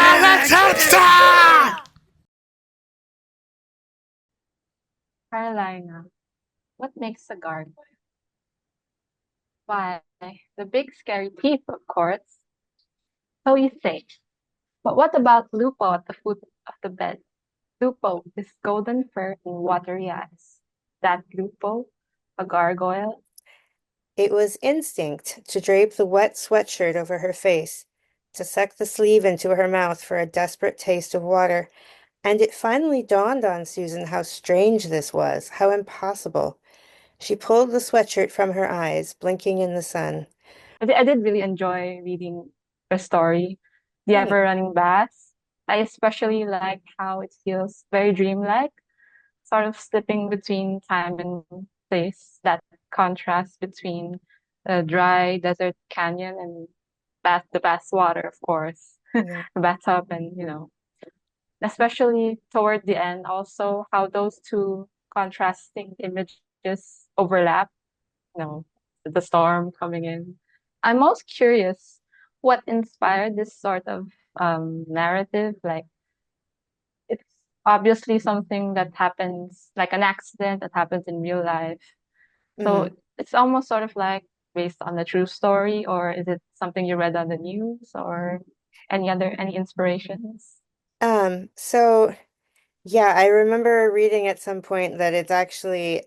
Xanax Hamster! Carolina, what makes a gargoyle? Why, the big scary teeth, of course. So you say. But what about Lupo at the foot of the bed? Lupo is golden fur and watery eyes. That Lupo, a gargoyle? It was instinct to drape the wet sweatshirt over her face, to suck the sleeve into her mouth for a desperate taste of water, and it finally dawned on Susan how strange this was, how impossible. She pulled the sweatshirt from her eyes, blinking in the sun. I did really enjoy reading the story, The Hmm. Ever Running Baths. I especially like how it feels very dreamlike, sort of slipping between time and place, that contrast between the dry desert canyon and the bath water, of course, Yeah. the bathtub, and especially toward the end, also how those two contrasting images overlap, the storm coming in. I'm most curious what inspired this sort of narrative. Like, it's obviously something that happens, like an accident that happens in real life. So Hmm. it's almost sort of like based on a true story, or is it something you read on the news, or any inspirations? So yeah, I remember reading at some point that it's actually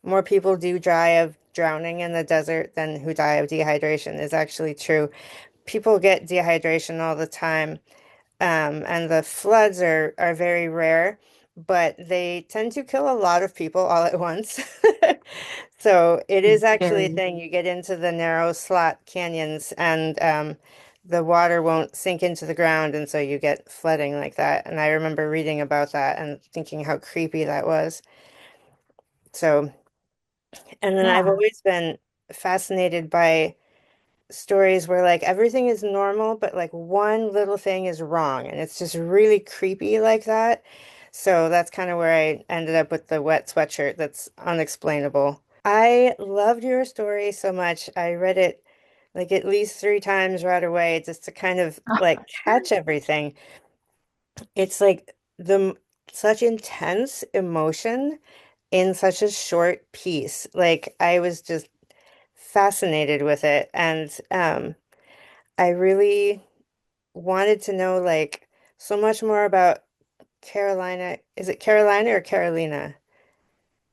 more people do die of drowning in the desert than who die of dehydration is actually true. People get dehydration all the time, and the floods are very rare, but they tend to kill a lot of people all at once. So it is actually a Scary. thing. You get into the narrow slot canyons, and the water won't sink into the ground, and so you get flooding like that. And I remember reading about that and thinking how creepy that was. So, and then I've Yeah. always been fascinated by stories where like everything is normal, but like one little thing is wrong, and it's just really creepy like that. So that's kind of where I ended up with the wet sweatshirt that's unexplainable. I loved your story so much. I read it like at least 3 times right away just to kind of like catch everything. It's like such intense emotion in such a short piece. Like I was just fascinated with it, and I really wanted to know like so much more about Carolina. Is it Carolina or Carolina?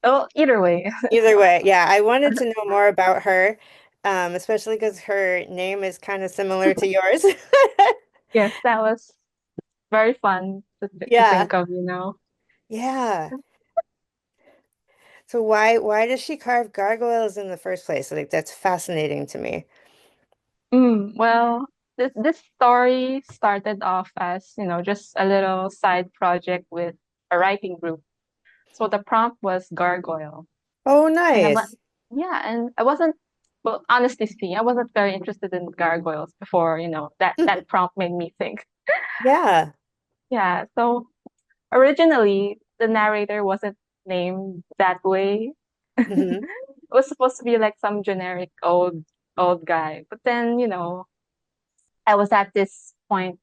Oh, either way. Either way, yeah, I wanted to know more about her, especially because her name is kind of similar to yours. Yes, that was very fun to Yeah, think of. yeah. So why does she carve gargoyles in the first place? Like that's fascinating to me. Well, this story started off as, just a little side project with a writing group. So the prompt was Gargoyle. Oh, And nice. I wasn't, well, honestly speaking, I wasn't very interested in gargoyles before, that prompt made me think. Yeah. Yeah, so originally the narrator wasn't named that way. Hmm. It was supposed to be like some generic old guy. But then, I was at this point,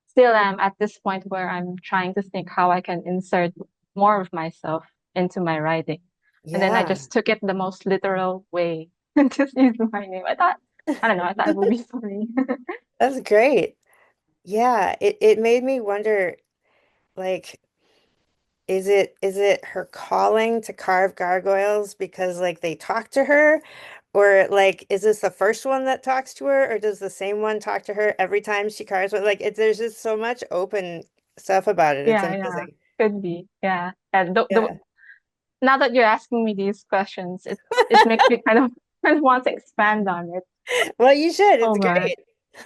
still am at this point where I'm trying to think how I can insert more of myself into my writing. And then I Yeah. just took it the most literal way and just used my name. I don't know, I thought it would be funny. That's great. Yeah, it made me wonder, like, is it her calling to carve gargoyles because like they talk to her? Or like is this the first one that talks to her, or does the same one talk to her every time she carves one? Like there's just so much open stuff about it. It's Yeah, amazing. could be. Yeah. And Yeah. now that you're asking me these questions, it makes me kind of kind of want to expand on it. Well, you should. Oh It's my. great.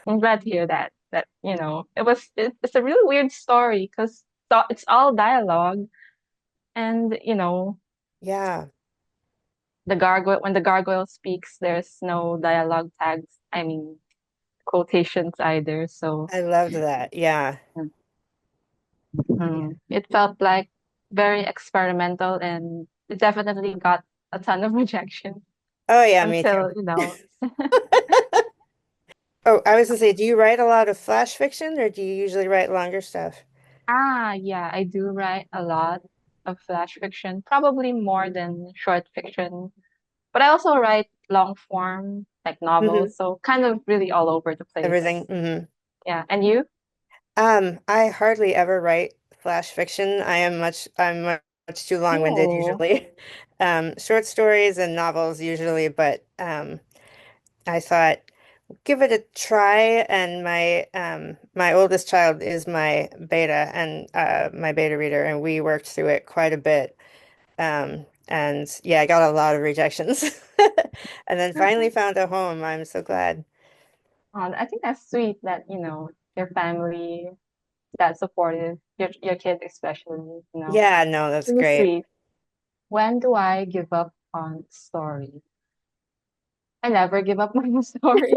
I'm glad to hear that it's a really weird story because it's all dialogue, and Yeah. when the gargoyle speaks, there's no dialogue tags, I mean quotations either. So I loved that. Yeah. Yeah. it felt like very experimental, and it definitely got a ton of rejection Oh yeah, me too. until Oh, I was gonna say, do you write a lot of flash fiction or do you usually write longer stuff? Yeah, I do write a lot of flash fiction, probably more than short fiction. But I also write long form, like Hmm. novels, so kind of really all over the Everything. place. Hmm. Yeah, and you? I hardly ever write flash fiction. I'm much too long-winded Oh, usually. Short stories and novels usually, but I thought give it a try. And my oldest child is my beta and my beta reader, and we worked through it quite a bit. And yeah, I got a lot of rejections, and then finally found a home. I'm so glad. I think that's sweet that, your family that supportive, your kid especially. Yeah, no, that's Really great. sweet. When do I give up on story? I never give up on a story.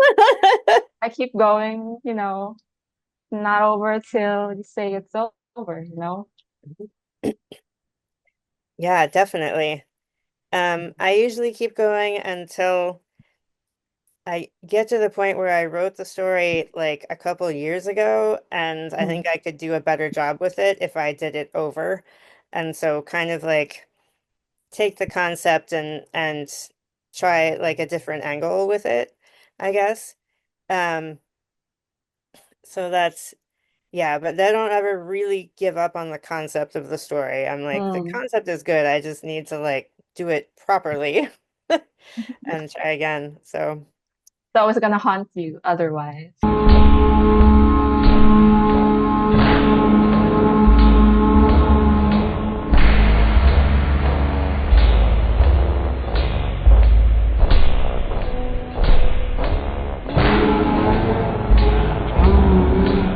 I keep going, not over till you say it's over. Yeah, definitely. I usually keep going until I get to the point where I wrote the story like a couple years ago, and I Mm. think I could do a better job with it if I did it over. And so kind of like take the concept and try like a different angle with it, I guess. Um, so that's yeah, but I don't ever really give up on the concept of the story. I'm like, the Mm. concept is good. I just need to like do it properly and try again. So It's always gonna haunt you otherwise.